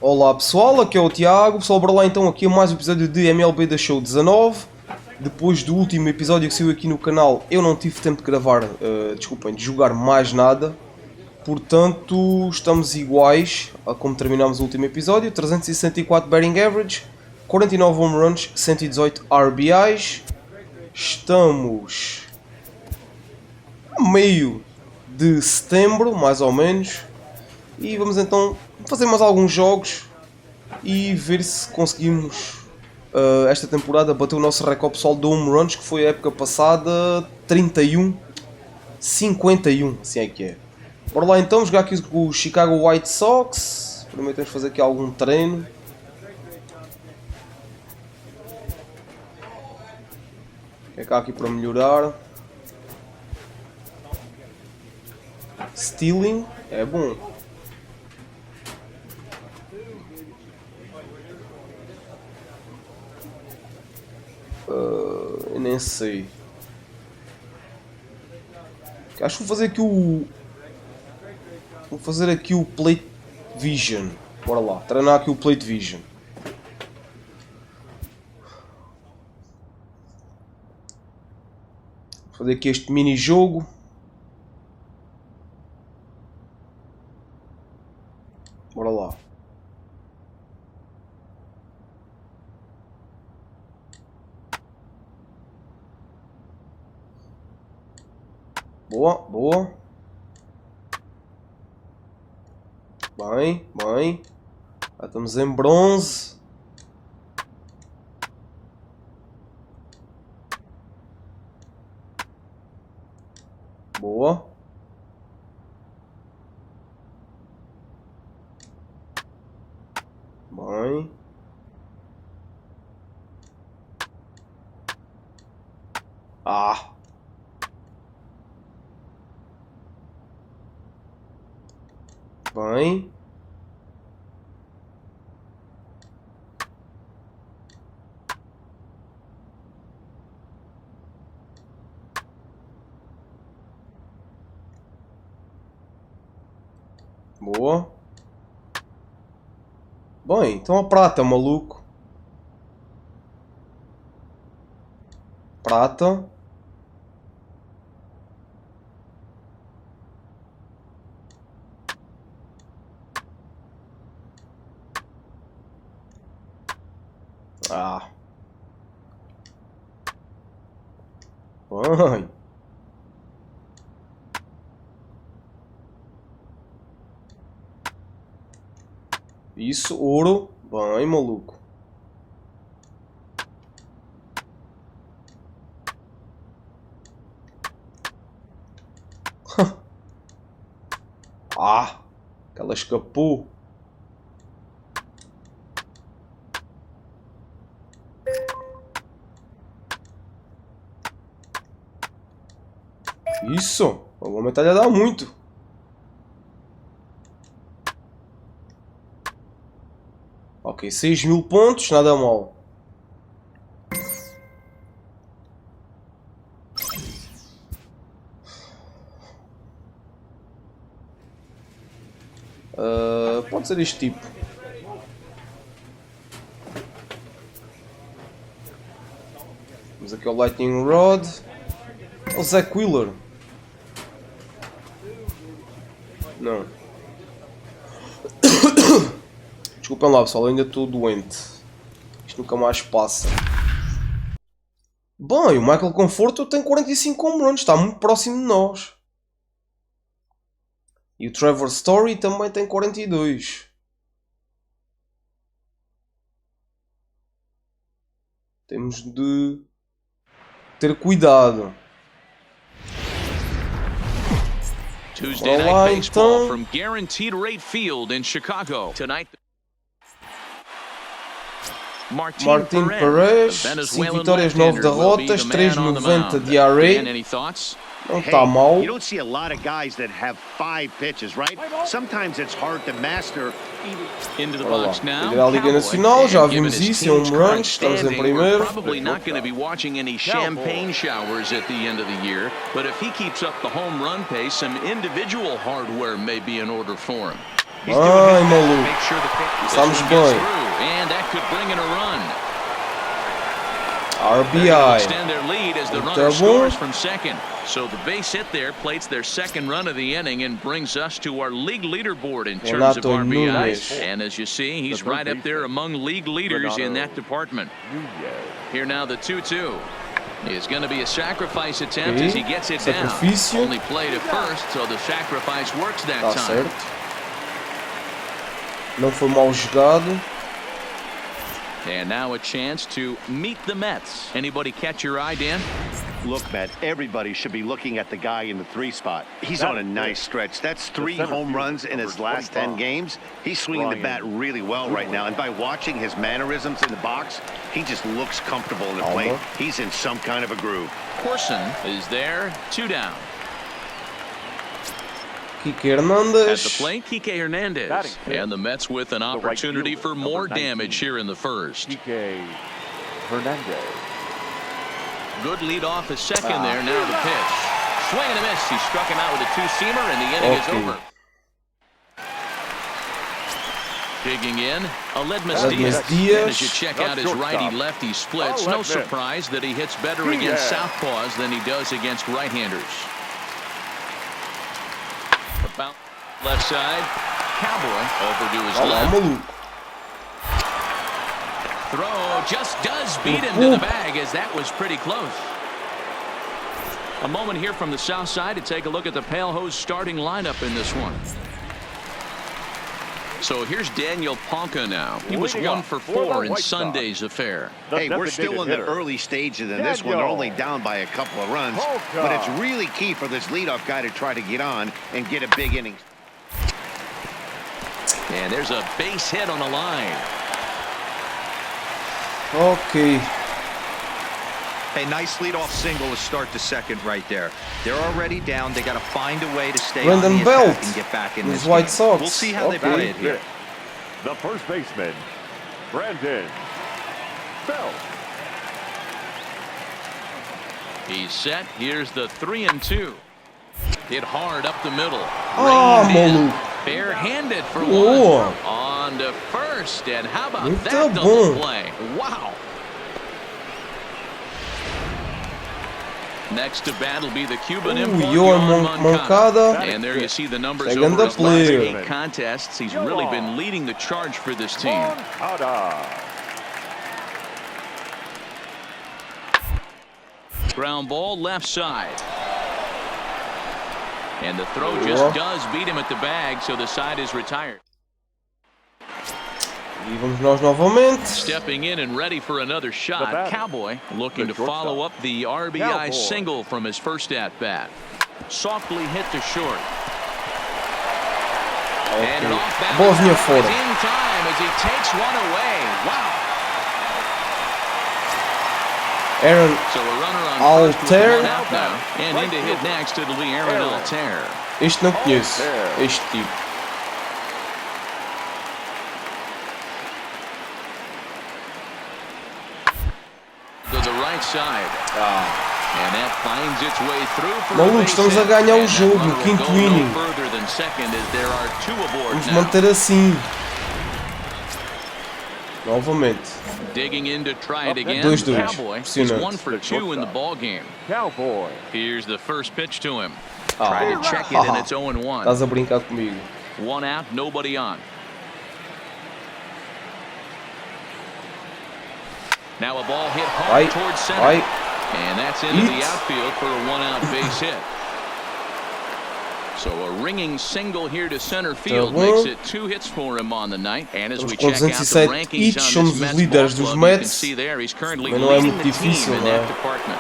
Olá pessoal, aqui é o Tiago. Pessoal, bora lá então aqui a mais um episódio de MLB The Show 19. Depois do último episódio que saiu aqui no canal, eu não tive tempo de gravar, desculpem, de jogar mais nada. Portanto, estamos iguais a como terminámos o último episódio. 364 batting average, 49 home runs, 118 RBIs. Estamos a meio de setembro, mais ou menos. E vamos então fazer mais alguns jogos e ver se conseguimos esta temporada bater o nosso recorde pessoal de home runs, que foi a época passada 31-51, assim é que é. Bora lá então jogar aqui com o Chicago White Sox. Primeiro temos de fazer aqui algum treino. O que é que há aqui para melhorar? Stealing é bom. Eu nem sei. Acho que vou fazer aqui o... Vou fazer aqui o Plate Vision. Bora lá, treinar aqui o Plate Vision. Vou fazer aqui este mini jogo. Bora lá. Boa, boa. Bem, bem. Já estamos em bronze. Boa. Bem. Ah. Bem. Boa. Bem, então a prata, maluco. Prata. Ah. Bem. Isso, ouro. Bem, maluco. Ah, que ela escapou. Isso, vou metalha dá muito. Ok, 6.000 pontos, nada mal. Pode ser este tipo. Temos aqui o Lightning Rod. O Zach Wheeler. Não. Desculpem lá pessoal, eu ainda estou doente. Isto nunca mais passa. Bem, o Michael Conforto tem 45 home runs, está muito próximo de nós. E o Trevor Story também tem 42. Temos de ter cuidado. Tuesday night baseball from Guaranteed Rate Field in Chicago. Tonight, Martin Perez, 5 vitórias, 9 derrotas, 3.90 de ERA. Não está mal. You don't see a lot of guys that have 5 pitches, right? Sometimes it's hard to master. Into the box now. A Liga Nacional, já vimos isso, em home runs, estamos em primeiro. Probably not going to be watching any champagne showers at the end of the year, but if he keeps up the home run pace, some individual hardware may be in order for him. He's doing his best to maluco. make sure the pitch Começamos This one gets bem. through, and that could bring in a run. RBI. Extend their lead as the Muito runner bom. scores from second. So the base hit there plates their second run of the inning and brings us to our league leaderboard in terms of Renato RBIs. Nunes. And as you see, he's right up there among league leaders in that department. Here now the 2-2. Is going to be a sacrifice attempt as he gets it down. Sacrifício. Only played at first, so the sacrifice works that Tá time. certo. Não foi mal jogado. And now a chance to meet the Mets. Anybody catch your eye, Dan? Look, Matt, everybody should be looking at the guy in the 3 spot. He's on a nice stretch. That's 3 home runs in his last 10 games. He's swinging the bat really well right now. And by watching his mannerisms in the box, he just looks comfortable in the plate. He's in some kind of a groove. Corson is there, 2 down. Kike At the Hernandez. plate, Kike Hernandez. And the Mets with an opportunity for more damage here in the first. Kike Hernandez. Good lead off at second there. Now the pitch. Swing and a miss. He struck him out with a 2-seamer, and the inning is over. Digging in, Aledmus Diaz. And as you check out his righty-lefty splits, no surprise that he hits better against southpaws than he does against right-handers. About left side, Cowboy over to his Olha lá, left. maluco. Throw just does beat him to the bag, as that was pretty close. A moment here from the south side to take a look at the Pale Hose starting lineup in this one. So here's Daniel Ponca now. He was 1 for 4 in Sunday's affair. Hey, we're still in the early stages in this one. They're only down by a couple of runs. But it's really key for this leadoff guy to try to get on and get a big inning. And there's a base hit on the line. Ok. A nice leadoff single to start the second right there. They're already down. They got to find a way to stay on Brandon the Belt attack and get back in with this White game. Sox. We'll see how they Okay. play it here. The first baseman, Brandon Belt. He's set. Here's the 3-2. Hit hard up the middle. Ah, Reined in. maluco. Barehanded for Boa. one. On to first. And how about Muito that bom. double play? Wow. Next to bat will be the Cuban import, Johan Yohan Moncada. And there you see the numbers Second over his last player. 8 contests. He's really been leading the charge for this team. Moncada. Ground ball left side. And the throw just does beat him at the bag, so the side is retired. E vamos nós novamente. Stepping in and ready for another shot. batter, Cowboy looking to the shortstop. follow up the RBI Cowboy. single from his first at-bat. Softly hit to short. And an off Bola vinha balance fora. is in time as he takes one away. Wow. Aaron So a runner on first with Altair. one out now. And in to hit next, it'll be Aaron Altair. Este não conheço. Este tipo. To the right side. And that finds its way through for Maluco, a base estamos a hit. ganhar o And that jogo, runner will quinto go no inning. further than second as there are 2 aboard Vamos now. manter assim. Novamente. Digging in to try it again. 2-2. Cowboy, he's Impressionante. 1 for 2 in the ball game. Cowboy. Here's the first pitch to him. Try to check it, and it's 0-1. Estás a brincar comigo. 1 out, nobody on. Now a ball hit hard Vai, towards center. vai. And that's into the Eat. outfield for a 1-out base hit. So a ringing single here to center field bom. makes it 2 hits for him on the night. And as Estamos we com check out the 207 rankings hits, on somos this os Mets líderes ball dos club, you can Mets. see there he's currently Mas não é leading muito the difícil, team in não é? that department.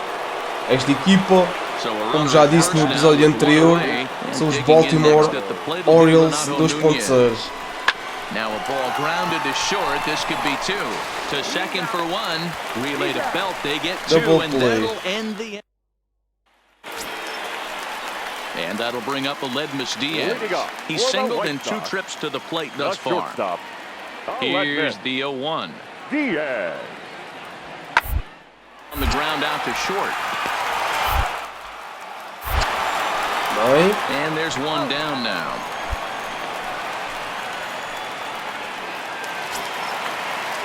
Esta equipa, So a como runner já at disse no first episódio now with anterior, one away, and são os digging in Baltimore next at the plate will be Orioles Renato 2.0. Now a ball grounded to short. This could be 2. To second for 1. Relay to Belt. They get 2, Double and play. that'll end the. And that'll bring up Aledmus Diaz. Leading off He's for the singled White in 2 Sox. trips to the plate The thus far. shortstop, Here's Aledmus the 0-1. Diaz. On the ground out to short. Bem, And there's 1 down now.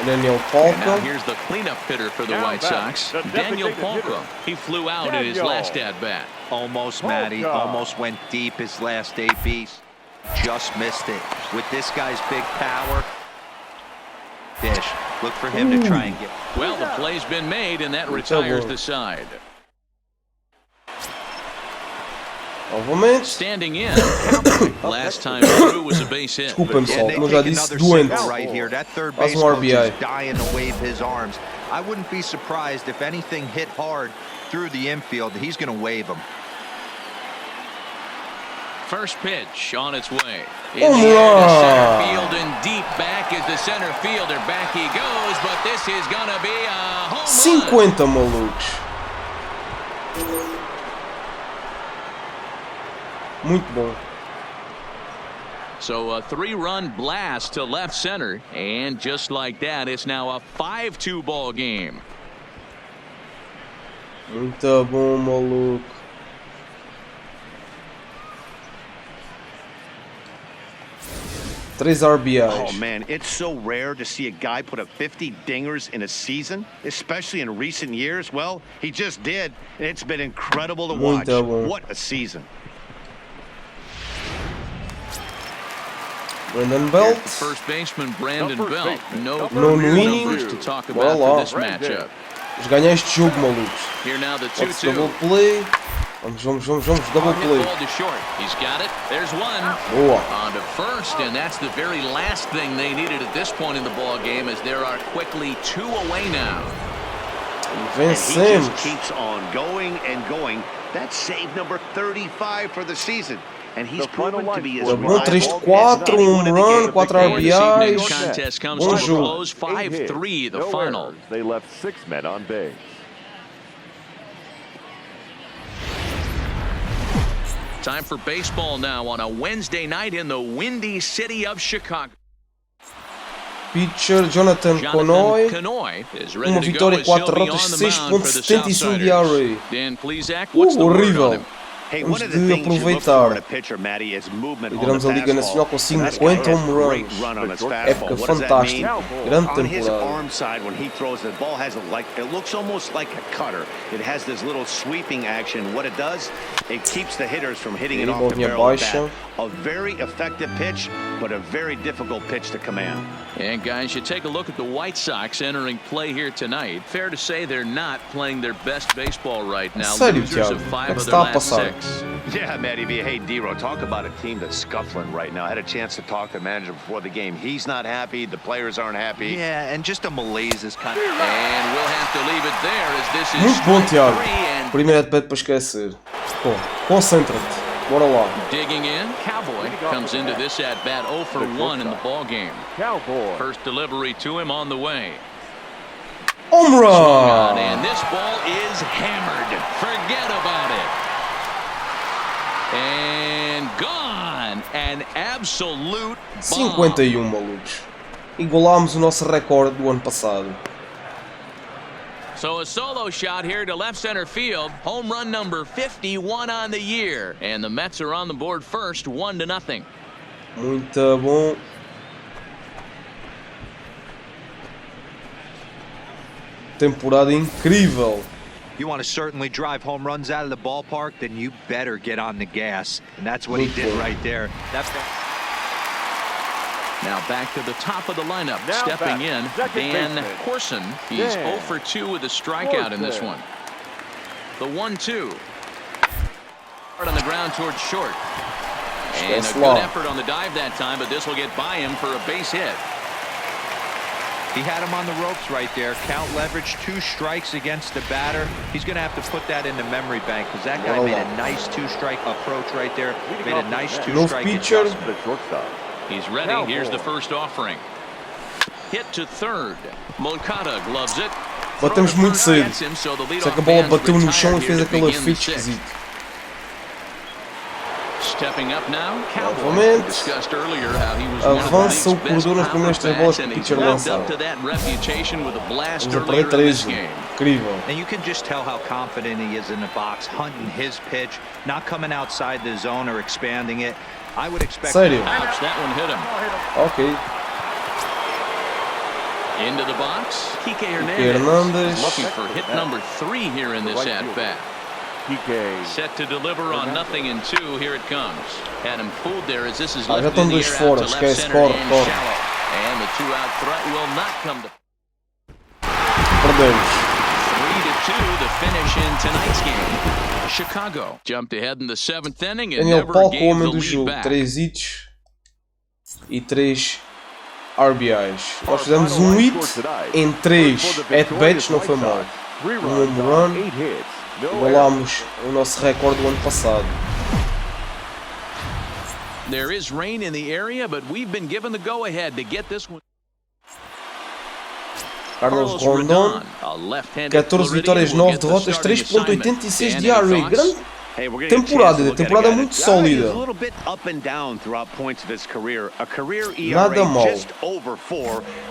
Daniel And now Polka. here's the cleanup hitter for the Now White back, Sox, the Daniel designated Polka. hitter. He flew out in his Daniel. last at-bat. Almost, Matty. Polka. Almost went deep his last AB. Just missed it. With this guy's big power. Dish. Look for him to try and get. Well, the play's been made, and that retires the side. Novamente. Standing in. Last time through was a base hit. Desculpa-me And só, they como eu já take disse, another doente. single right here. That third Faz base um coach RBI. is dying to wave his arms. I wouldn't be surprised if anything hit hard through the infield. He's going to wave him. First pitch on its way. In Home the air to run. center field and deep back is the center fielder. Back he goes, but this is going to be a home run. 50 malucos. Muito bom. So a 3-run blast to left center, and just like that, it's now a 5-2 ball game. Muito bom, maluco. Três RBIs. Oh, man, it's so rare to see a guy put up 50 dingers in a season, especially in recent years. Well, he just did, and it's been incredible to watch. Muito bom. What a season. Brandon Belt. First baseman Brandon The first Belt. baseman. No No career inning. numbers to talk Bora about lá. for this matchup. Vamos ganhar este jogo, malucos. Here now the Let's double 2-2. play. Vamos, double Hit play. ball to short. He's got it. There's one. Boa. On to first, and that's the very last thing they needed at this point in the ball game, as there are quickly 2 away now. And he Vencemos. just keeps on going and going. That's save number 35 for the season. And he's The final proven to be as line Bom, score. três de reliable as 4, anyone in the run, game. 4 This evening's RBIs. contest comes Bom to a jogo. close. 5-3 the No final. errors. They left 6 men on base. Time for baseball now on a Wednesday night in the windy city of Chicago. Pitcher Jonathan Conoy. Canoy is ready Uma to go vitória, as he'll 4 be derrotas, on the mound for the 6.75 de Southsiders. ERA. Dan Plesac, what's the word Horrível. on him? Hey, Vamos one of the de things you look aproveitar. for in a pitcher, Matty, is movement on Lideramos the a Liga Nacional fastball. com And that's got 50 a home great runs. run on his Época fastball. What does that mean? fantástica. Grande On his temporada. arm side, when he throws, the ball has it looks almost like a cutter. It has this little sweeping action. What it does, it keeps the hitters from hitting it off the Bolinha barrel of the baixa. bat. A very effective pitch, but a very difficult pitch to command. And guys, you take a look at the White Sox entering play here tonight. Fair to say they're not playing their best baseball right now. Sério, Losers Thiago? of 5 É que of está their a last passar. 6. Yeah, Matty B. Hey, D-Ro, talk about a team that's scuffling right now. I had a chance to talk to the manager before the game. He's not happy. The players aren't happy. Yeah, and just a malaise is kind of. And we'll have to leave it there, as this is Muito bom, strike Tiago. 3, and Primeiro at-bat para esquecer. Pô, concentra-te. Bora lá. digging in. Cowboy comes into this at-bat 0 for 1 in the ball game. Cowboy. First delivery to him on the way. Home run! And this ball is hammered. Forget about it. And gone. An absolute bomb. 51, malucos. Igualámos o nosso recorde do ano passado. So a solo shot here to left center field. Home run number 51 on the year. And the Mets are on the board first, 1-0. Muito bom. Temporada incrível. You want to certainly drive home runs out of the ballpark, then you better get on the gas. And that's what he did right there. Now back to the top of the lineup. Now Stepping back, in, second Dan baseman. Corson. He's Dan 0 for 2 with a strikeout in this one. The 1-2. Hard on the ground towards short. And a That's good long. effort on the dive that time, but this will get by him for a base hit. He had him on the ropes right there. Count leverage, 2 strikes against the batter. He's going to have to put that in the memory bank, because that guy Well made a done. nice 2-strike approach right there. Leading Made a off nice the bat. 2-strike pitcher. adjustment. The shortstop. He's ready. Cowboy. Here's the first offering. Hit to third. Moncada gloves it. Batemos Throw to muito first cedo. gets him, so the Só que a leadoff bola man's bateu no retired chão e here fez to aquele begin the efeito sixth. esquisito. Stepping up now, Cowboy. Novamente. Discussed earlier how he was one of the Avança o league's best corredor nas primeiras power 3 bolas bats, que o and he's pitcher lived lançava. up to that reputation with a blast Vamos a earlier perder in this 13. game. Incrível. And you can just tell how confident he is in the box, hunting his pitch, not coming outside the zone or expanding it. I would expect. Sério? Ouch, that one hit him. Ok. Into the box, Kike Hernandez. is looking for hit number 3 here in this at-bat. Set to deliver on 0-2. Here it comes. Had him fooled there as this is já lifted estão in the dois air fora, out to left esquece, center corre. and shallow. And the 2-out threat will not come to. Perdemos. 3-2 the finish in tonight's game. Chicago jumped ahead in the 7th inning and Daniel never Paulo, gave the homem do lead jogo, back. 3 hits e 3 RBIs. Nós fizemos um hit em 3 at-bats, não foi mal. Um home run, igualámos o nosso recorde do ano passado. There is rain in the area, but we've been given the go-ahead to get this one. Carlos Rondon, 14 vitórias, 9 derrotas, 3.86 de ERA. Grande temporada muito sólida. Nada mal.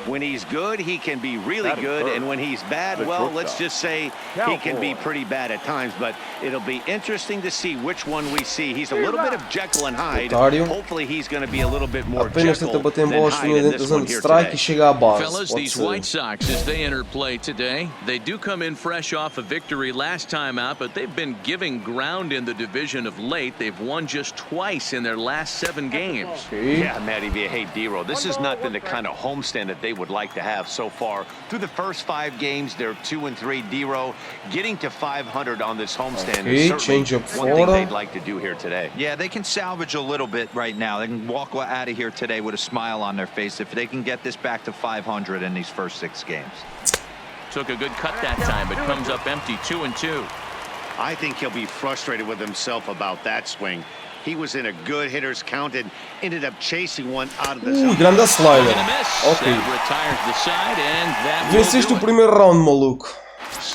When he's good, he can be really good, and when he's bad, well, let's just say he can be pretty bad at times. But it'll be interesting to see which one we see. He's a little bit of Jekyll and Hyde. Hopefully, he's going to be a little bit more apenas tenta bater em bolas dentro da zona de strike e chega à base. Fellas, these White Sox, as they enter play today, they do come in fresh off a victory last time out, but they've been giving ground in the division of late. They've won just twice in their last 7 games. Yeah, Matty Villa, hey, D-Roll, this has not been the kind of homestand that they would like to have so far. Through the first 5 games, they're 2-3. D-Roll, getting to 500 on this homestand is certainly one thing they'd like to do here today. Yeah, they can salvage a little bit right now. They can walk out of here today with a smile on their face if they can get this back to 500 in these first 6 games. Took a good cut that time, but comes up empty, 2-2. I think he'll be frustrated with himself about that swing. He was in a good hitter's count and ended up chasing one out of the zone. Grande slider. Ok. Venceste o primeiro round, maluco.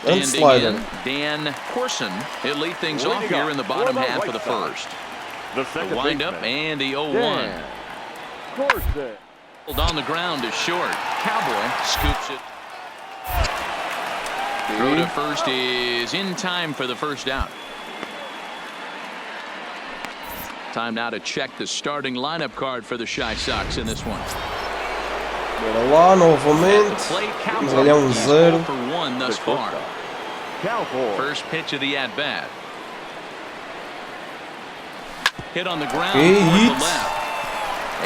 Grande slider. Dan Corson, he'll lead things off here in the bottom half of the first. The wind up and the 0-1. On the ground is short. Cowboy scoops it. Throw to first is in time for the first out. Time now to check the starting lineup card for the Shy Sox in this one. Bora lá, novamente. Vamos ganhar 0. For 1 thus far. First pitch of the at-bat. Hit on the ground toward the left.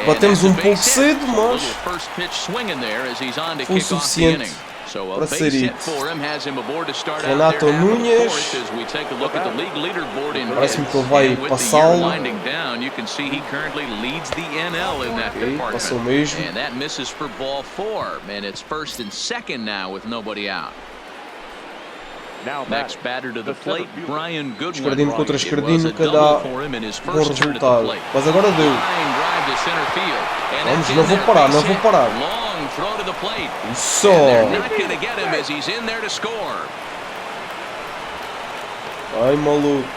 Batemos pouco cedo, mas first pitch swinging there as he's on to foi kick off the inning. suficiente So a para base ser hit hit. for him has him aboard to start Renato out there Núñez. as we take a look at the league leaderboard in Parece-me que ele hits. vai And with the year passá-lo. winding down, you can see he currently leads the NL in that Passou department. mesmo. And that misses for ball 4, and it's first and second now with nobody out. Next batter to the plate, Brian Goodwin. Escardino contra It was Escardino a que dá double for him in his bom first turn at the resultado. plate. Mas agora deu. Line drive to center field. And Vamos, that's in não vou there. parar, Base não vou hit. parar. Long throw to the plate. Isso! And they're not going to get him as he's in there to score. Ai, maluco.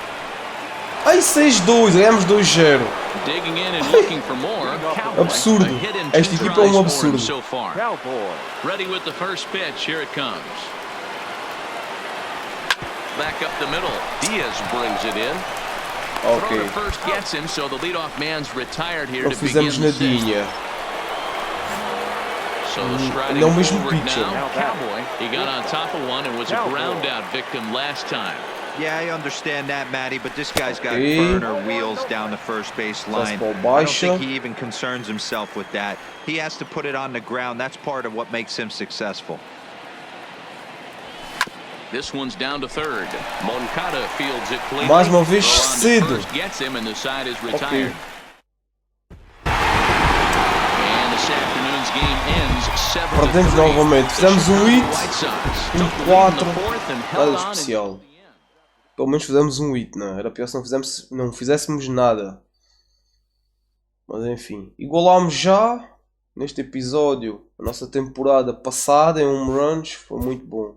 Ai, 6-2, ganhamos 2-0. Digging in and looking for more. Absurdo. A hit in Esta 2 equipa é tries for him absurdo. so far. Ready with the first pitch. Here it comes. Back up the middle. Diaz brings it in. Throw Ok. to first gets him, so the leadoff man's retired here Não to begin fizemos the 6th. nadinha. So the striding Não mesmo forward pitcher. now, Cowboy. He got on top of one and was a ground out victim last time. Yeah, I understand that, Matty, but this guy's got Okay. burner wheels down the first base line. Fastball I don't baixa. think he even concerns himself with that. He has to put it on the ground. That's part of what makes him successful. This one's down to third. Moncada fields it cleanly. Mais uma vez Throw on to cedo. first gets him and the side is Ok. retired. And this afternoon's game ends 7-3. Perdemos novamente. Fizemos um hit, White Sox um took the lead in the 4. fourth and Nada held on especial. Pelo menos fizemos um hit, não. Era pior se não fizéssemos nada. Mas enfim. Igualámos já neste episódio a nossa temporada passada em home runs. Foi muito bom.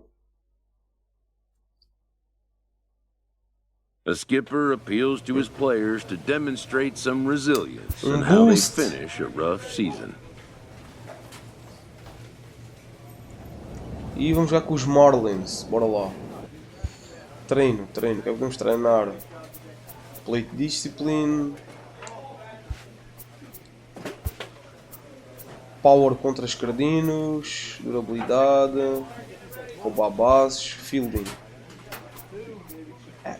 A skipper appeals to his players to demonstrate some resilience in Um how they boost. finish a rough season. E vamos jogar com os Marlins. Bora lá. Treino. O que é que podemos treinar? Plate Discipline. Power contra escardinos, durabilidade, roubar bases, fielding.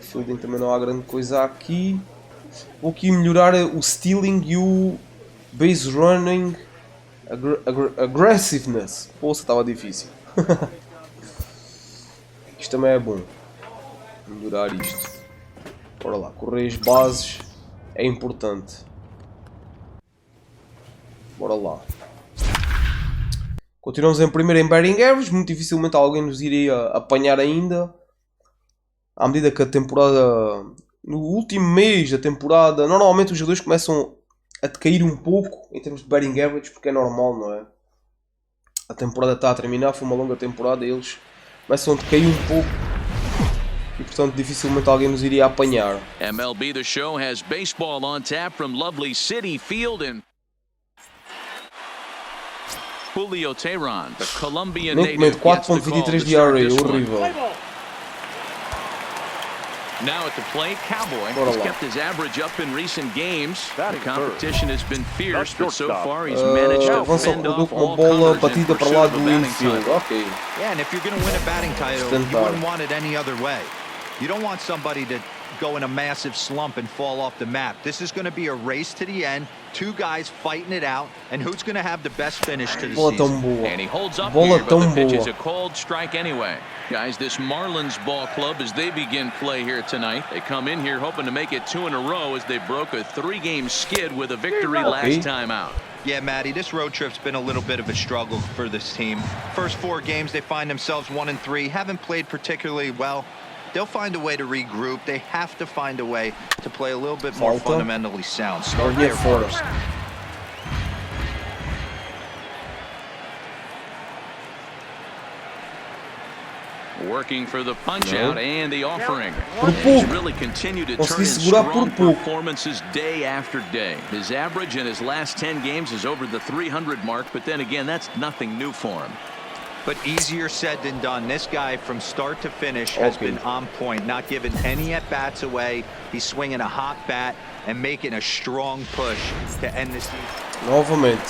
Fielding também não há grande coisa aqui. Vou aqui melhorar o stealing e o base running aggressiveness. Poxa, estava difícil. Isto também é bom. Melhorar isto. Bora lá, correr as bases é importante. Bora lá. Continuamos em primeiro em batting average. Muito dificilmente alguém nos iria apanhar ainda. À medida que a temporada... No último mês da temporada, normalmente os jogadores começam a decair um pouco em termos de batting average, porque é normal, não é? A temporada está a terminar, foi uma longa temporada e eles começam a decair um pouco. E portanto dificilmente alguém nos iria apanhar. MLB The Show has baseball on tap from lovely City Field in Julio Teheran, the Colombian native, 4.23 de ERA, horrível. Now at the plate, Cowboy has kept his average up in recent games. The competition has been fierce, but so far he's managed to fend off all comers and pursue of a batting title. Okay. Yeah, and if you're going to win a batting title, you wouldn't want it any other way. You don't want somebody to go in a massive slump and fall off the map. This is going to be a race to the end. Two guys fighting it out, and who's going to have the best finish to the season? And he holds up here, but the pitch is a cold strike anyway. Guys, this Marlins ball club, as they begin play here tonight, they come in here hoping to make it 2 in a row as they broke a 3-game skid with a victory last time out. Yeah, Matty, this road trip's been a little bit of a struggle for this team. First 4 games, they find themselves 1-3, haven't played particularly well. They'll find a way to regroup. They have to find a way to play a little bit more fundamentally sound. Start there first. Working for the punch out and the offering. He's really continued to turn in strong performances day after day. His average in his last 10 games is over the 300 mark, but then again, that's nothing new for him. But easier said than done. This guy from start to finish has been on point, not giving any at-bats away. He's swinging a hot bat and making a strong push to end this season. Novamente.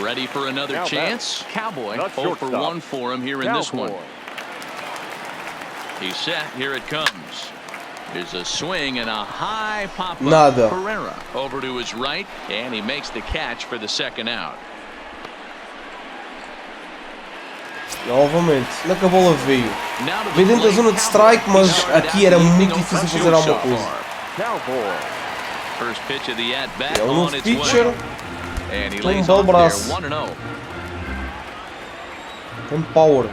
Ready for another chance? Cowboy 0 for 1 for him here in this one. He's set. Here it comes. There's a swing and a high pop-up. Nada. Pereira over to his right, and he makes the catch for the second out. Novamente, onde é que a bola veio? Veio dentro da zona de strike, mas aqui era muito difícil fazer alguma coisa. É um novo pitcher. Tem um belo braço. Tem power.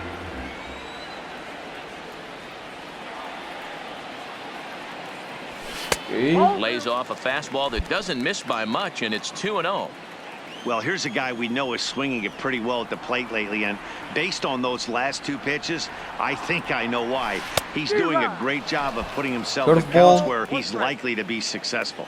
Okay. Lays off a fastball that doesn't miss by much, and it's 2-0. Well, here's a guy we know is swinging it pretty well at the plate lately, and based on those last 2 pitches, I think I know why. He's doing a great job of putting himself in counts where he's likely to be successful.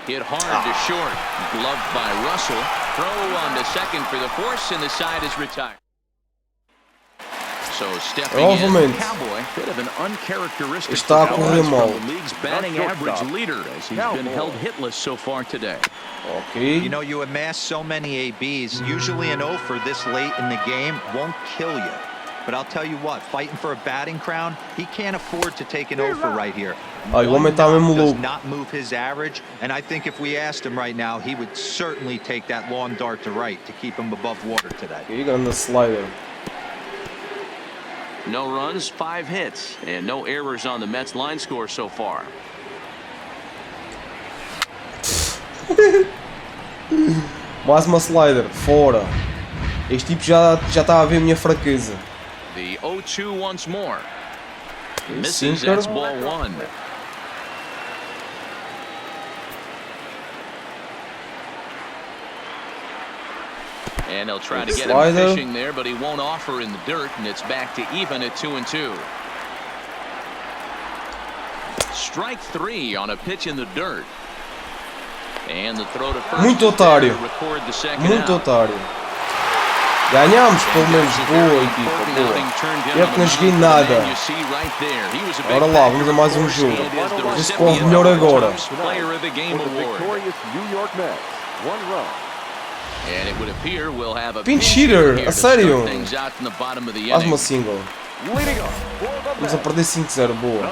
Hit hard to short, gloved by Russell. Throw on to second for the force, and the side is retired. So stepping in, Cowboy, bit of an uncharacteristic está a correr mal. from the league's batting average leader as he's been held hitless so far today. Okay. You know, you amass so many ABs, usually an 0 for this late in the game won't kill you. But I'll tell you what, fighting for a batting crown, he can't afford to take an 0 for right here. Igualmente está mesmo does louco. not move his average, and I think if we asked him right now, he would certainly take that long dart to right to keep him above water today. Okay, grande slider. No runs, 5 hits, and no errors on the Mets line score so far. Mais uma slider, fora. Este tipo já está a ver a minha fraqueza. The 0-2 once more. Misses, that's ball 1. And they'll try to get him fishing there, but he won't offer in the dirt, and it's back to even at 2-2. Strike 3 on a pitch in the dirt. And the throw to first. Muito otário. Record the second Muito out. otário. Ganhamos, pelo menos. Boa, equipa, boa. Eu que não joguei nada. Bora lá, vamos a mais um jogo. Ver se corre melhor agora. Pinch hitter, a sério? Mais uma single. Vamos a perder 5-0, boa.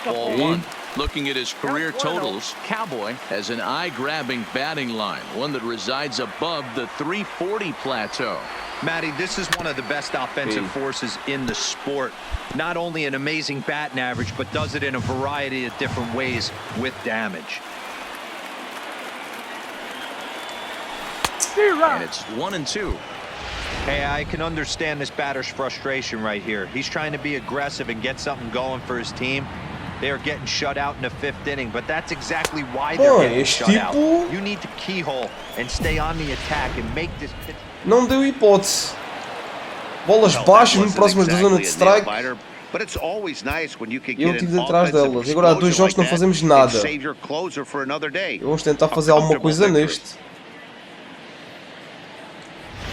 Ball one. Looking at his career totals, Cowboy has an eye-grabbing batting line, one that resides above the 340 plateau. Matty, this is one of the best offensive forces in the sport. Not only an amazing batting average, but does it in a variety of different ways with damage. And it's 1-2. Hey, I can understand this batter's frustration right here. He's trying to be aggressive and get something going for his team. They are getting shut out in the 5th inning, but that's exactly why they're getting shut out. You need to keyhole and stay on the attack and make this pitch. Não deu hipótese. Bolas baixas, muito próximas da zona de strike. Eu tive atrás delas. E agora há 2 jogos que não fazemos nada. Vamos tentar fazer alguma coisa neste.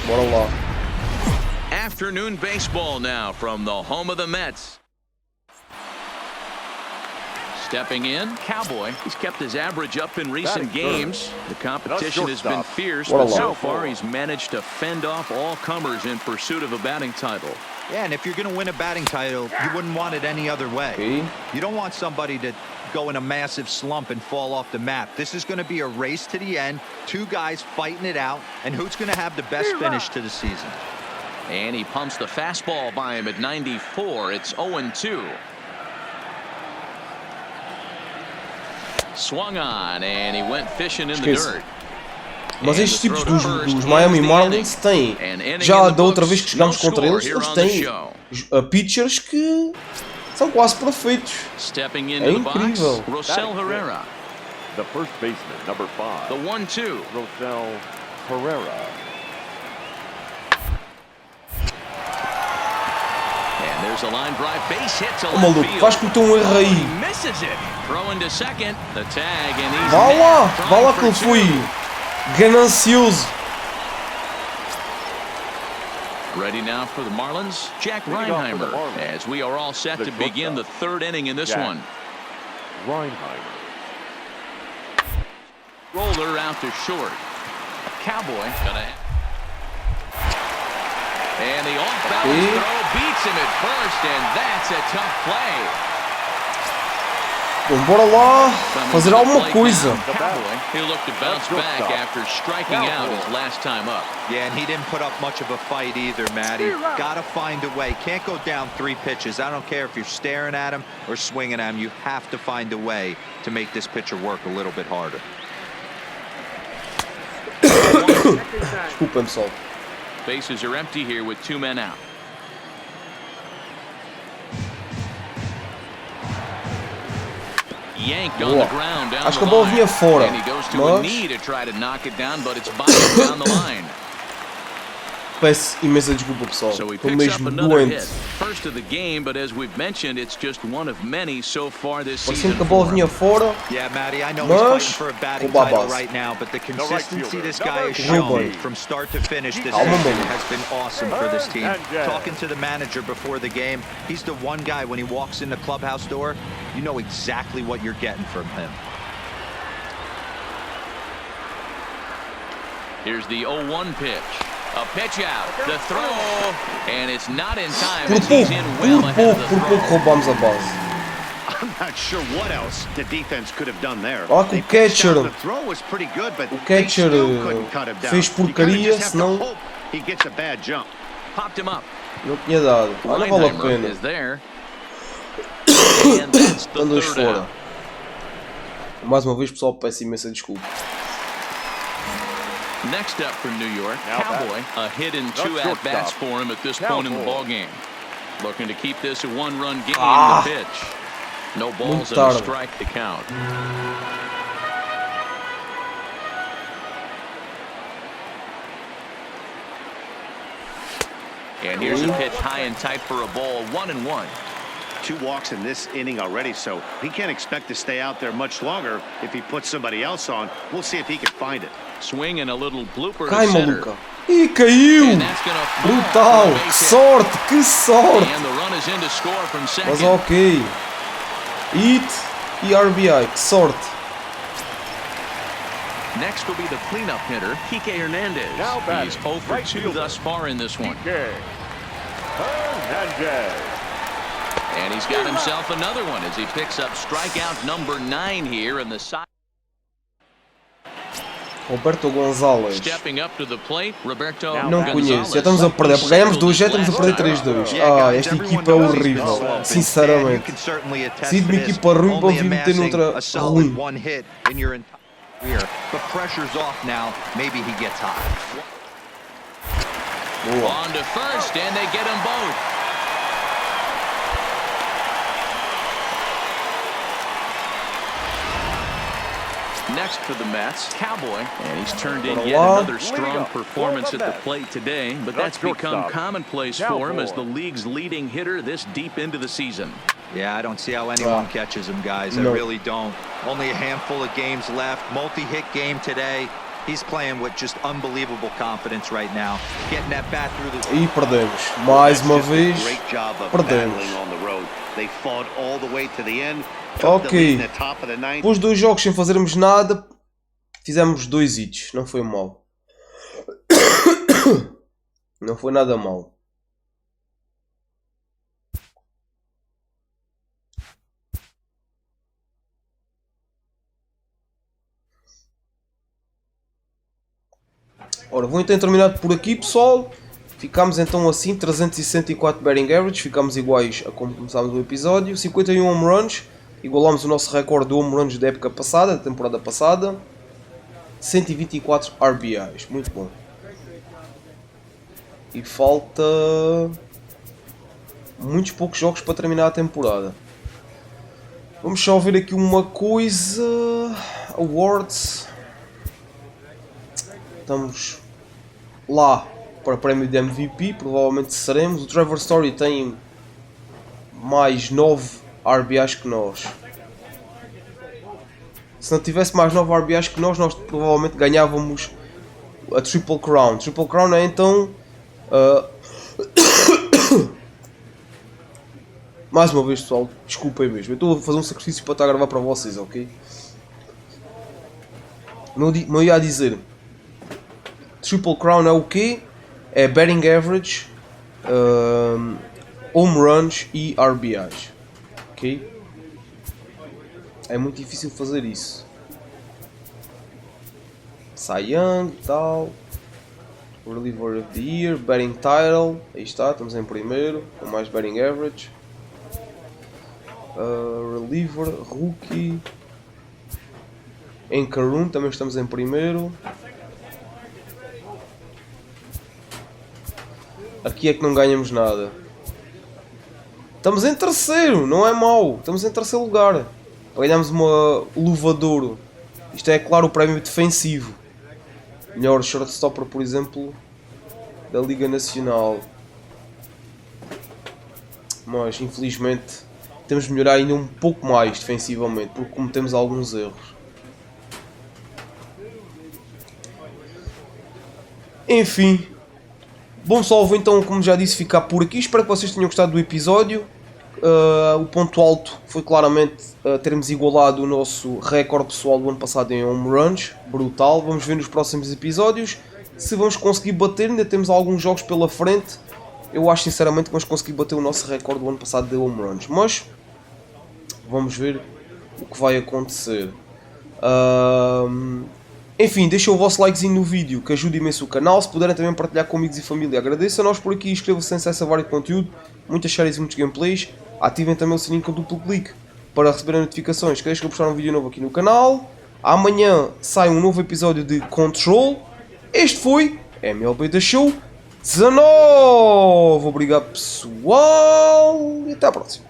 Bora lá. Afternoon baseball now from the home of the Mets. Stepping in, Cowboy. He's kept his average up in recent games. The competition has been fierce, but so far he's managed to fend off all comers in pursuit of a batting title. Yeah, and if you're going to win a batting title, you wouldn't want it any other way. You don't want somebody to go in a massive slump and fall off the map. This is going to be a race to the end, 2 guys fighting it out, and who's going to have the best finish to the season. And he pumps the fastball by him at 94. It's 0-2. Swung on, and he went fishing in the dirt. Mas estes tipos dos Miami Marlins têm, já da outra vez que jogámos contra eles, eles têm pitchers que são quase perfeitos. É incrível. The first baseman, number 5. The 1-2. Rosell Herrera. And there's a line drive base hit to left field. Maluco, vais cometer erro aí. Misses it. Throwing to second. The tag and he's vá lá que ele foi ganancioso. Ready now for the Marlins, Jack Reinheimer, as we are all set to begin the 3rd inning in this one. Reinheimer. Roller out to short. Cowboy gonna. And the off-balance throw beats him at first, and that's a tough play. Bom, bora lá fazer alguma coisa. He looked to bounce back after striking out his last time up. Yeah, and he didn't put up much of a fight either, Matty. Gotta find a way. Can't go down 3 pitches. I don't care if you're staring at him or swinging at him. You have to find a way to make this pitcher work a little bit harder. Desculpa, pessoal. Bases are empty here with 2 men out. Yanked on the ground down Acho que a bola vinha fora. And he goes to a knee to try to knock it down, but it's bounced down the line. Peço imensa desculpa, pessoal. Estou mesmo doente. First of the game, but as we've mentioned, it's just one of many so far this season. Que a bola vinha fora. Yeah, Matty, I know he's fighting for a batting title right now, but the consistency this guy has shown from start to finish this season has been awesome for this team. Talking to the manager before the game, he's the one guy when he walks in the clubhouse door, you know exactly what you're getting from him. Here's the 0-1 pitch. A pitch out, the throw, and it's not in time as he's in well ahead of the throw. I'm not sure what else the defense could have done there. Olha que o catcher, the throw was pretty good, but they still couldn't cut him down. Fez porcaria, senão he gets a bad jump. Popped him up. Não tinha dado. Não vale a pena. Estão fora. Mais uma vez, pessoal, peço imensa desculpa. Next up for New York, Cowboy, a hit and 2 at-bats for him at this point in the ballgame. Looking to keep this a 1-run game in the pitch. No balls and a strike to count. And here's a pitch high and tight for a ball, 1-1. 2 walks in this inning already, so he can't expect to stay out there much longer if he puts somebody else on. We'll see if he can find it. Swing and a little blooper Cai, to center. maluca. Ih, caiu! And that's gonna fall Brutal! for a Que base hit. sorte! Que sorte! And the run is in to score from second. Mas ok. Hit e RBI. Que sorte! Next will be the cleanup hitter, Kike Hernandez. Now batting, He's 0 for right 2 fielder. thus far in this one. Okay. Hernandez. And he's got himself another one as he picks up strikeout number 9 here in the side. Roberto Gonzalez. Stepping up to the plate, Roberto Não Gonzalez. conheço. Já estamos a perder. Ganhamos 2, já estamos a perder 3-2. Ah, esta equipa é horrível. Sinceramente. Se de uma equipa ruim, vão vir meter noutra ruim. But pressure's off now. Maybe he gets hot. Boa. On to first, and they get them both. Next for the Mets, Cowboy, and he's turned in yet another strong performance at the plate today, but that's become commonplace for him as the league's leading hitter this deep into the season. Yeah, I don't see how anyone catches him, guys. I really don't. Only a handful of games left. Multi-hit game today. He's playing with just unbelievable confidence right now. Getting that bat through the... E perdemos. Mais uma vez, Great job of perdemos. battling on the road. They fought all the way to the end. Ok. The top of the ninth. Depois de 2 jogos sem fazermos nada, fizemos 2 hits. Não foi mal. Não foi nada mal. Ora, vou então terminar por aqui, pessoal. Ficámos então assim, 364 batting average, ficámos iguais a como começámos o episódio. 51 home runs, igualámos o nosso recorde de home runs da época passada, da temporada passada. 124 RBIs, muito bom. E falta muitos poucos jogos para terminar a temporada. Vamos só ver aqui uma coisa. Awards. Estamos lá para o prémio de MVP, provavelmente seremos. O Trevor Story tem mais 9 RBIs que nós. Se não tivesse mais 9 RBIs que nós provavelmente ganhávamos a Triple Crown. Triple Crown é então... mais uma vez, pessoal, desculpem mesmo. Eu estou a fazer um sacrifício para estar a gravar para vocês, ok? Não ia dizer... Triple Crown é o quê? É batting average, home runs e RBIs. Ok? É muito difícil fazer isso. Cy Young e tal. Reliever of the Year, batting title. Aí está, estamos em primeiro, com mais batting average. Reliever, rookie. Em Caroon também estamos em primeiro. Aqui é que não ganhamos nada. Estamos em terceiro, não é mau. Estamos em terceiro lugar. Ganhamos uma luva de ouro. Isto é, claro, o prémio defensivo. Melhor shortstopper, por exemplo, da Liga Nacional. Mas, infelizmente, temos de melhorar ainda um pouco mais defensivamente, porque cometemos alguns erros. Enfim. Bom, pessoal, vou então, como já disse, ficar por aqui. Espero que vocês tenham gostado do episódio. O ponto alto foi claramente termos igualado o nosso recorde pessoal do ano passado em home runs. Brutal. Vamos ver nos próximos episódios se vamos conseguir bater. Ainda temos alguns jogos pela frente. Eu acho sinceramente que vamos conseguir bater o nosso recorde do ano passado de home runs. Mas vamos ver o que vai acontecer. Enfim, deixem o vosso likezinho no vídeo, que ajuda imenso o canal. Se puderem também partilhar com amigos e família, agradeço a nós por aqui. Inscrevam-se sem acesso a vários conteúdo, muitas séries e muitos gameplays. Ativem também o sininho com duplo clique para receberem notificações cada vez que eu postar um vídeo novo aqui no canal. Amanhã sai um novo episódio de Control. Este foi MLB The Show 19. Obrigado, pessoal, e até à próxima.